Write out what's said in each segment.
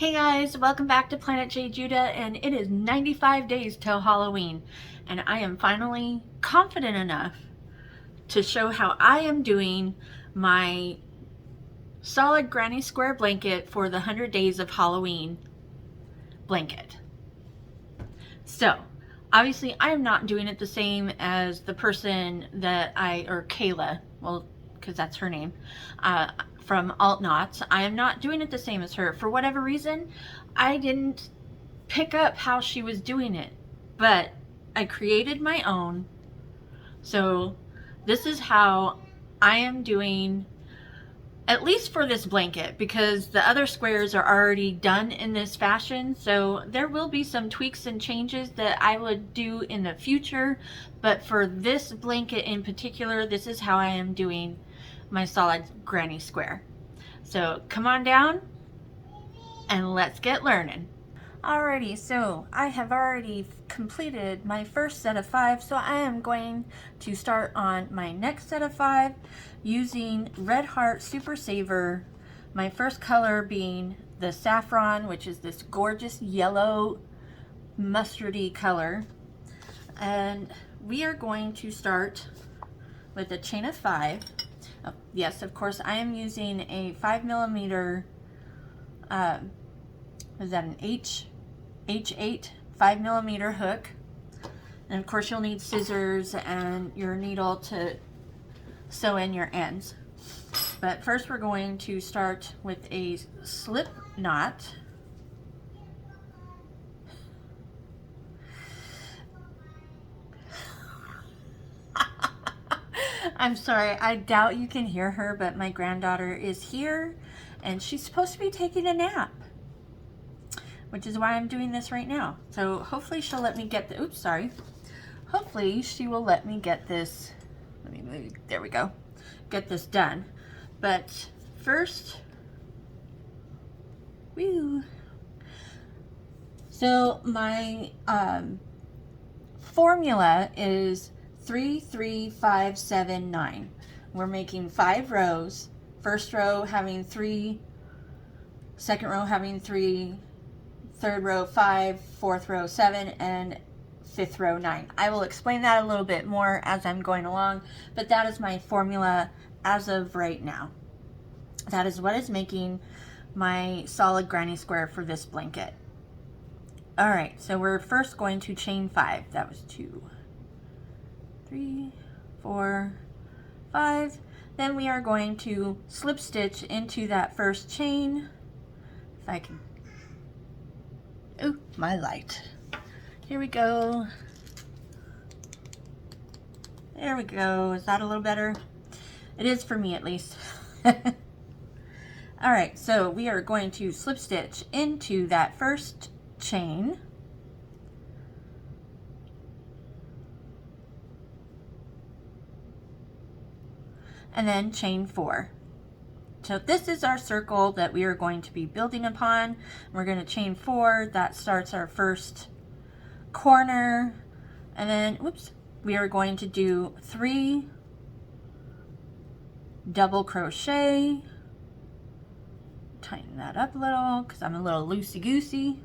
Hey guys, welcome back to Planet Juda, and it is 95 days till Halloween, and I am finally confident enough to show how I am doing my solid granny square blanket for the 100 days of Halloween blanket. So, obviously I am not doing it the same as the person that or Kayla, well, because that's her name, from Alt Knots. I am not doing it the same as her. For whatever reason, I didn't pick up how she was doing it, but I created my own. So this is how I am doing, at least for this blanket, because the other squares are already done in this fashion. So there will be some tweaks and changes that I would do in the future, but for this blanket in particular, this is how I am doing my solid granny square. So come on down and let's get learning. Alrighty, so I have already completed my first set of 5, so I am going to start on my next set of 5 using Red Heart Super Saver, my first color being the saffron, which is this gorgeous yellow mustardy color. And we are going to start with a chain of 5. Oh, yes, of course, I am using a 5mm, is that an H8 5mm hook. And of course, you'll need scissors and your needle to sew in your ends. But first, we're going to start with a slip knot. I'm sorry, I doubt you can hear her, but my granddaughter is here and she's supposed to be taking a nap, which is why I'm doing this right now. So hopefully she'll let me get the, oops, sorry. Hopefully she will let me get this, there we go, get this done. But first, woo. So my formula is 3, 3, 5, 7, 9. We're making 5 rows. First row having 3, second row having 3, third row 5, fourth row 7, and fifth row 9. I will explain that a little bit more as I'm going along, but that is my formula as of right now. That is what is making my solid granny square for this blanket. All right, so we're first going to chain 5. That was 2, 3, 4, 5. Then we are going to slip stitch into that first chain. If I can, ooh, my light. Here we go. There we go. Is that a little better? It is for me, at least. All right, so we are going to slip stitch into that first chain. And then chain 4. So this is our circle that we are going to be building upon. We're going to chain 4. That starts our first corner. And then, whoops, we are going to do 3 double crochet. Tighten that up a little because I'm a little loosey-goosey.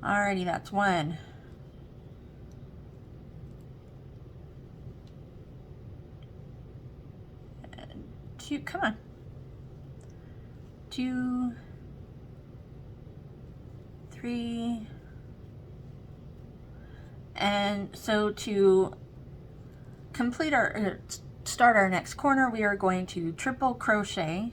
Alrighty, that's 1. And 2, come on. 2, 3, and so to complete our, start our next corner, we are going to triple crochet.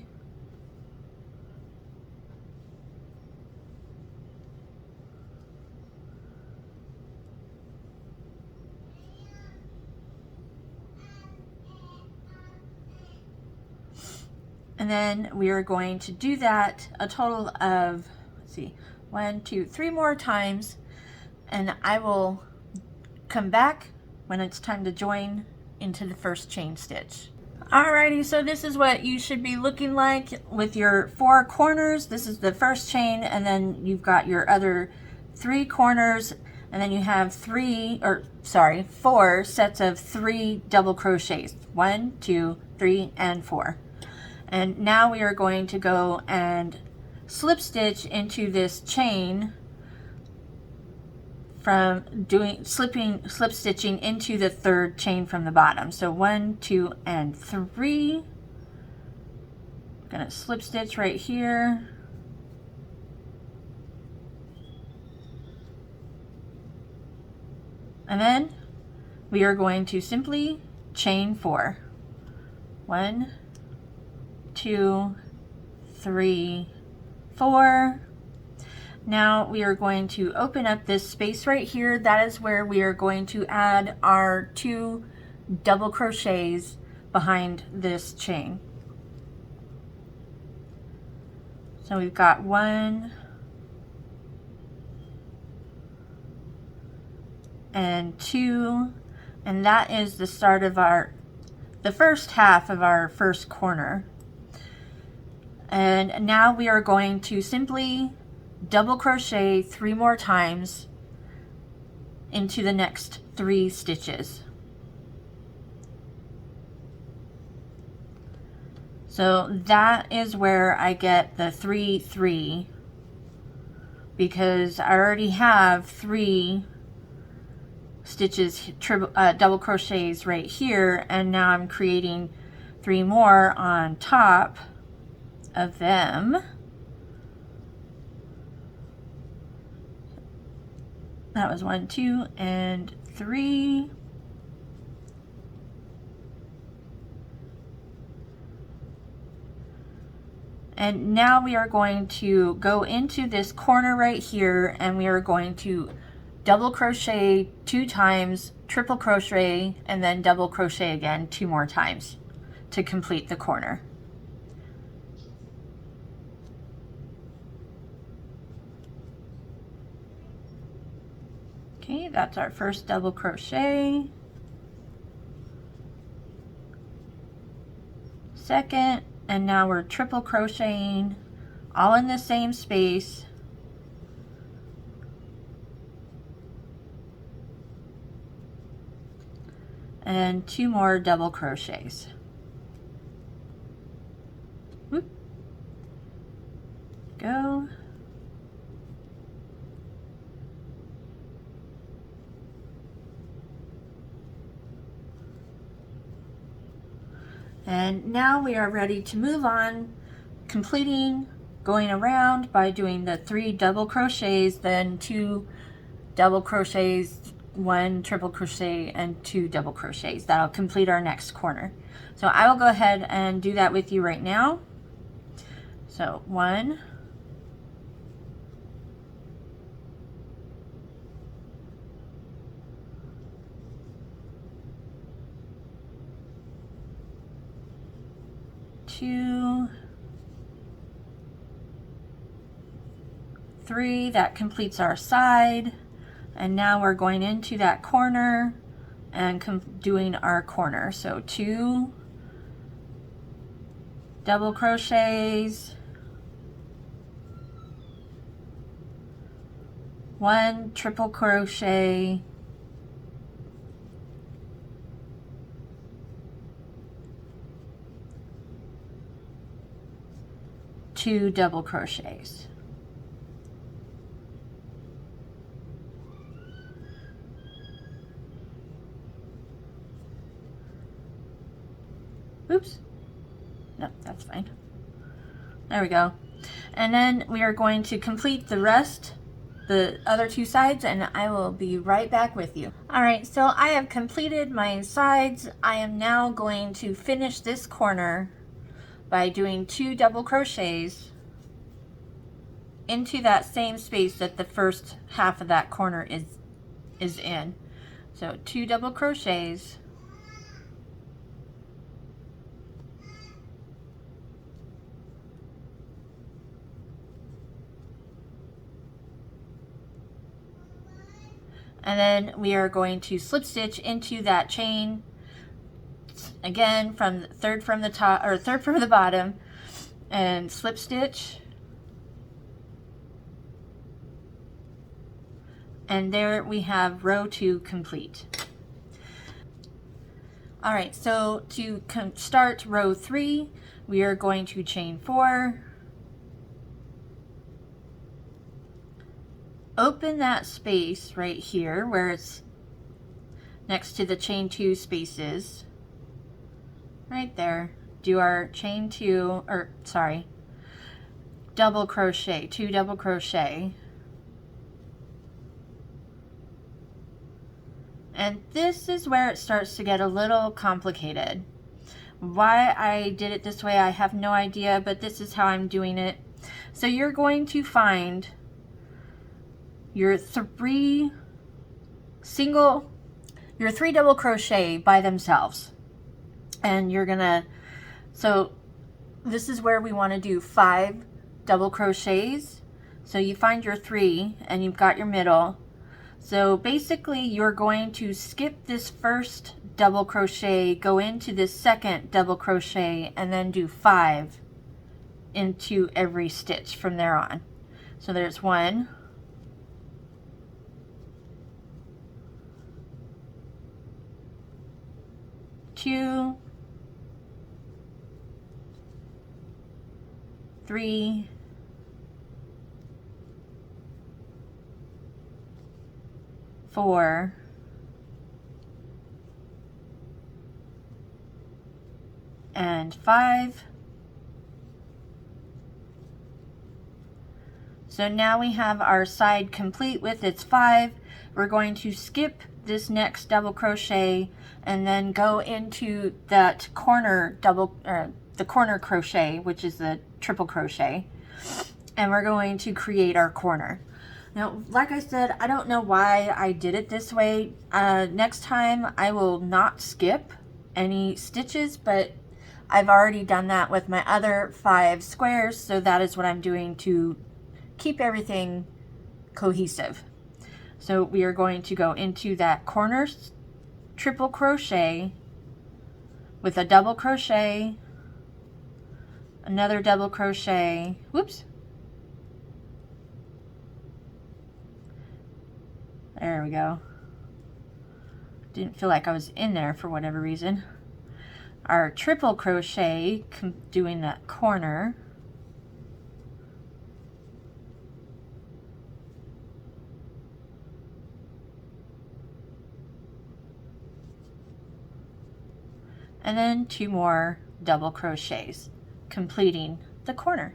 And then we are going to do that a total of, let's see, 1, 2, 3 more times, and I will come back when it's time to join into the first chain stitch. Alrighty, so this is what you should be looking like with your 4 corners. This is the first chain, and then you've got your other 3 corners, and then you have 4 sets of 3 double crochets. 1, 2, 3, and 4. And now we are going to go and slip stitch into this chain from doing slip stitching into the third chain from the bottom. So 1, 2, and 3. I'm gonna slip stitch right here. And then we are going to simply chain 4. 1, 2, 3, 4. Now we are going to open up this space right here. That is where we are going to add our 2 double crochets behind this chain. So we've got 1 and 2, and that is the start of the first half of our first corner. And now we are going to simply double crochet 3 more times into the next 3 stitches. So that is where I get the 3, 3, because I already have 3 stitches, double crochets right here, and now I'm creating 3 more on top of them. That was 1, 2, and 3. And now we are going to go into this corner right here, and we are going to double crochet 2 times, triple crochet, and then double crochet again 2 more times to complete the corner. Okay, that's our first double crochet. Second, and now we're triple crocheting all in the same space. And 2 more double crochets. Whoop. Go. And now we are ready to move on, completing going around by doing the 3 double crochets, then 2 double crochets, 1 triple crochet, and 2 double crochets. That'll complete our next corner. So I will go ahead and do that with you right now. So 1, 2, 3, that completes our side, and now we're going into that corner and doing our corner. So 2 double crochets, 1 triple crochet, 2 double crochets. Oops. No, that's fine. There we go. And then we are going to complete the rest, the other 2 sides, and I will be right back with you. All right, so I have completed my sides. I am now going to finish this corner by doing 2 double crochets into that same space that the first half of that corner is in. So 2 double crochets, and then we are going to slip stitch into that chain again from third from the top, or third from the bottom, and slip stitch, and there we have row 2 complete. All right, so to start row 3, we are going to chain 4, open that space right here where it's next to the chain 2 spaces, right there, do our chain 2, or sorry, double crochet, 2 double crochet. And this is where it starts to get a little complicated. Why I did it this way, I have no idea, but this is how I'm doing it. So you're going to find your 3 double crochet by themselves. And you're gonna, so this is where we want to do 5 double crochets. So you find your 3 and you've got your middle. So basically you're going to skip this first double crochet, go into this second double crochet, and then do 5 into every stitch from there on. So there's 1, 2, 3, 4, and 5. So now we have our side complete with its 5. We're going to skip this next double crochet and then go into that corner the corner crochet, which is the triple crochet, and we're going to create our corner. Now, like I said, I don't know why I did it this way. Next time I will not skip any stitches, but I've already done that with my other 5 squares, so that is what I'm doing to keep everything cohesive. So we are going to go into that corner triple crochet with a double crochet, another double crochet, whoops, there we go, didn't feel like I was in there for whatever reason. Our triple crochet, doing that corner, and then 2 more double crochets, completing the corner.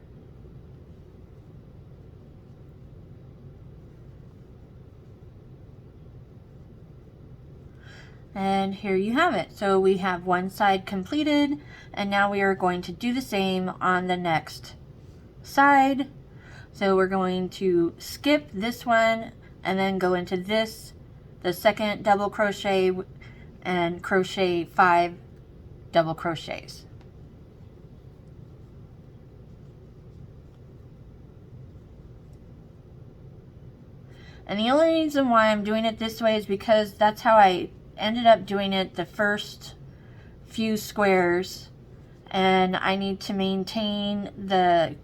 And here you have it. So we have one side completed, and now we are going to do the same on the next side. So we're going to skip this one and then go into this, the second double crochet, and crochet 5 double crochets. And the only reason why I'm doing it this way is because that's how I ended up doing it the first few squares, and I need to maintain the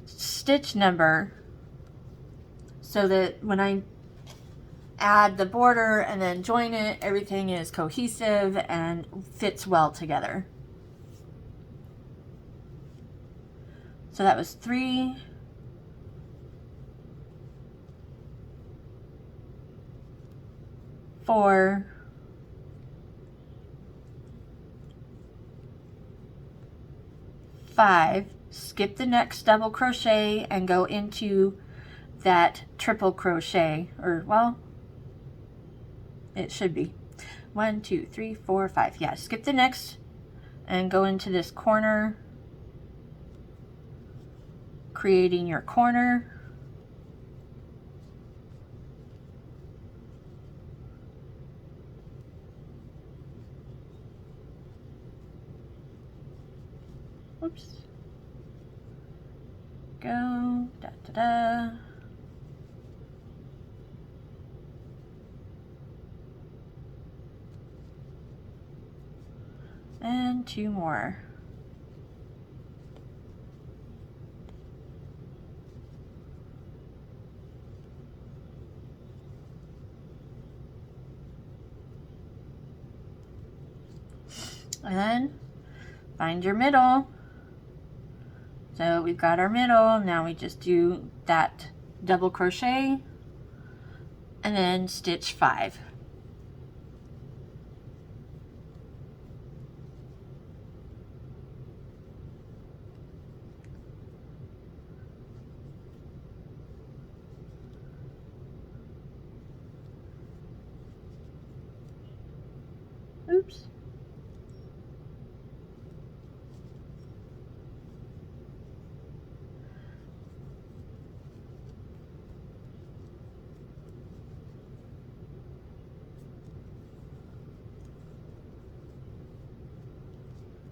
stitch number so that when I add the border and then join it, everything is cohesive and fits well together. So that was 3, 4, 5, skip the next double crochet and go into that triple crochet, or well, it should be 1, 2, 3, 4, 5. Yeah, skip the next and go into this corner, creating your corner. Oops. Go, da da da. And 2 more. And then find your middle. So we've got our middle, now we just do that double crochet, and then stitch 5. Oops.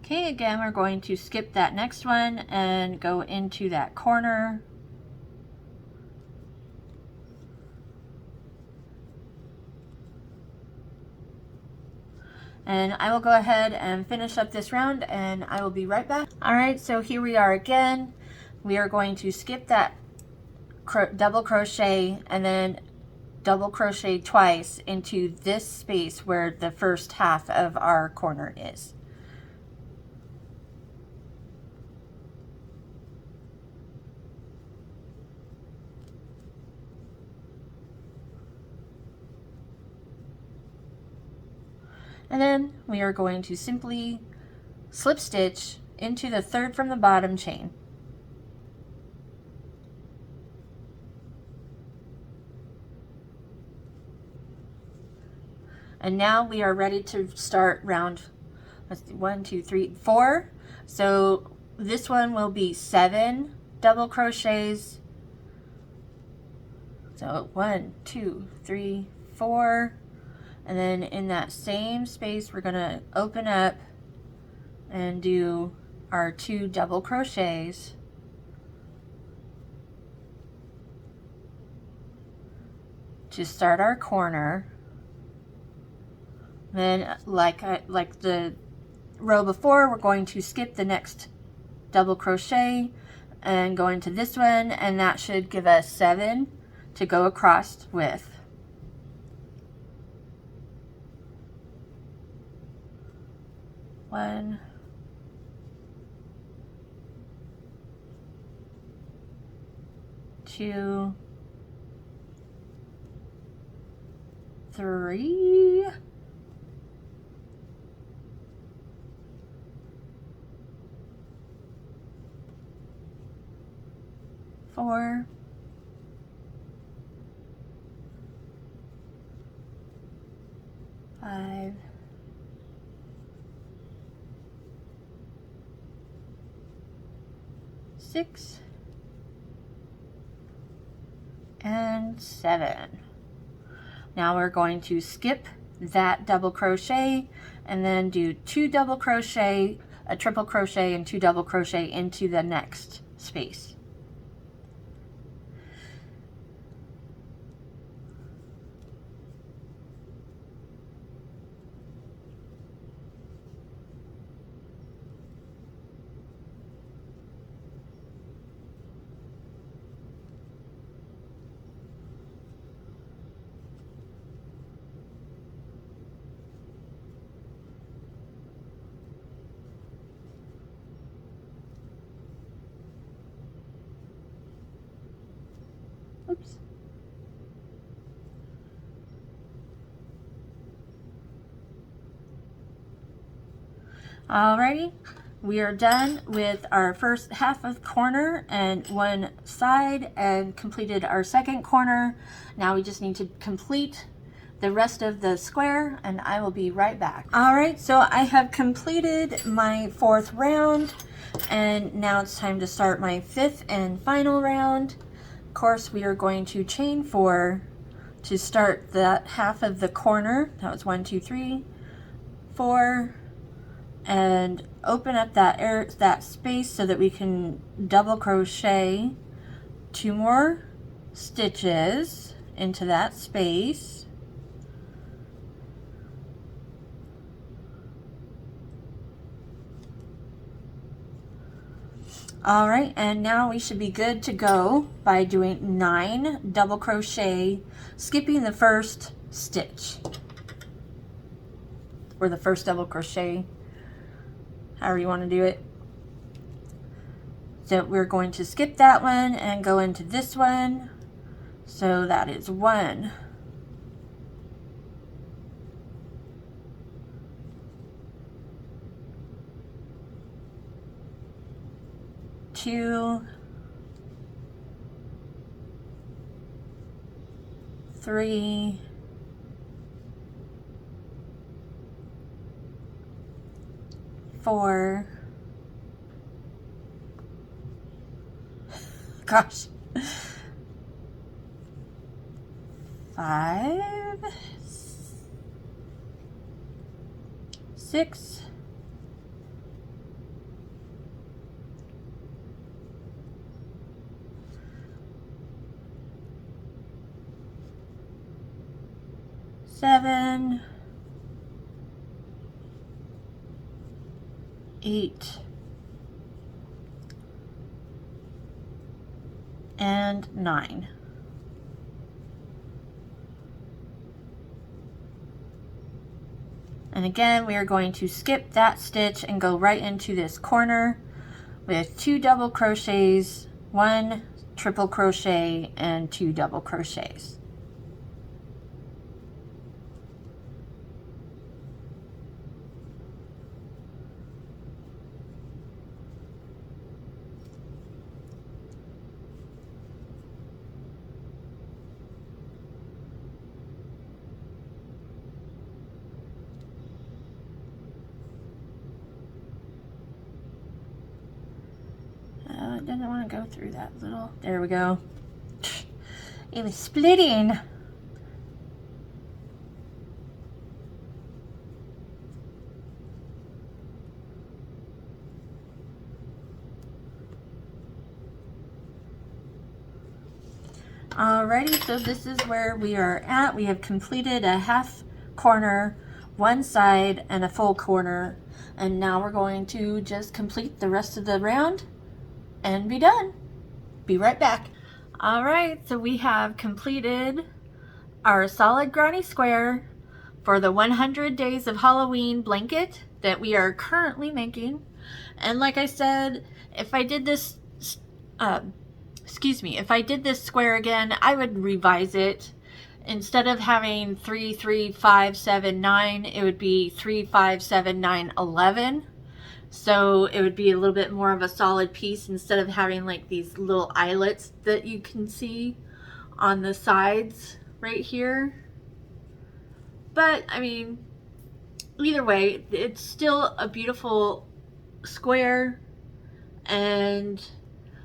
Okay, again, we're going to skip that next one and go into that corner. And I will go ahead and finish up this round and I will be right back. All right, so here we are again. We are going to skip that double crochet and then double crochet twice into this space where the first half of our corner is. And then we are going to simply slip stitch into the third from the bottom chain. And now we are ready to start round, let's see, 1, 2, 3, 4. So this one will be 7 double crochets. So 1, 2, 3, 4. And then in that same space, we're going to open up and do our 2 double crochets. To start our corner. Then like the row before, we're going to skip the next double crochet and go into this one, and that should give us 7 to go across with. One, two, 3, 4, 5, 6, and 7. Now we're going to skip that double crochet and then do 2 double crochet, a triple crochet, and 2 double crochet into the next space. Oops. Alrighty, we are done with our first half of corner and one side and completed our second corner. Now we just need to complete the rest of the square and I will be right back. Alright, so I have completed my 4th round and now it's time to start my 5th and final round. Of course, we are going to chain 4 to start that half of the corner. That was 1, 2, 3, 4, and open up that space so that we can double crochet 2 more stitches into that space. All right, and now we should be good to go by doing 9 double crochet, skipping the first stitch, or the first double crochet, however you want to do it. So we're going to skip that one and go into this one, So that is 1, 2, 3, 4, gosh, 5, 6, 7, 8, and 9. And again, we are going to skip that stitch and go right into this corner with 2 double crochets, 1 triple crochet, and 2 double crochets. It doesn't want to go through that little, there we go. It was splitting. Alrighty, so this is where we are at. We have completed a half corner, one side, and a full corner. And now we're going to just complete the rest of the round and be done. Be right back. Alright, so we have completed our solid granny square for the 100 Days of Halloween blanket that we are currently making. And like I said, if I did this if I did this square again, I would revise it. Instead of having 3, 3, 5, 7, 9, it would be 3, 5, 7, 9, 11. So it would be a little bit more of a solid piece instead of having like these little eyelets that you can see on the sides right here. But I mean, either way, it's still a beautiful square, and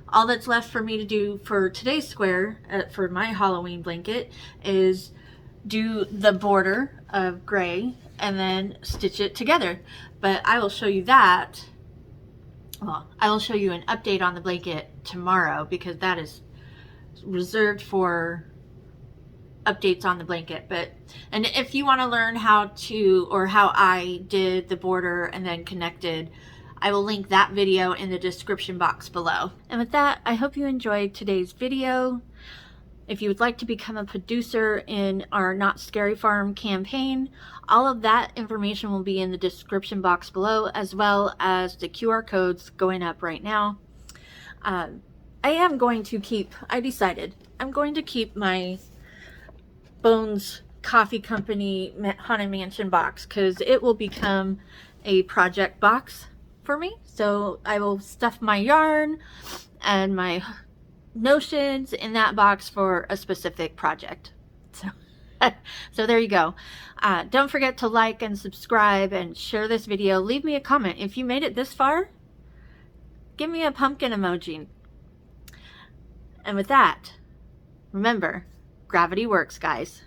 all that's left for me to do for today's square, for my Halloween blanket, is do the border of gray and then stitch it together. But I will show you that. Well, I will show you an update on the blanket tomorrow, because that is reserved for updates on the blanket. And if you want to learn how I did the border and then connected, I will link that video in the description box below. And with that, I hope you enjoyed today's video. If you would like to become a producer in our Not Scary Farm campaign, all of that information will be in the description box below, as well as the QR codes going up right now. I decided I'm going to keep my Bones Coffee Company Haunted Mansion box, because it will become a project box for me. So I will stuff my yarn and my notions in that box for a specific project. So there you go. Don't forget to like and subscribe and share this video. Leave me a comment. If you made it this far, give me a pumpkin emoji. And with that, remember, gravity works, guys.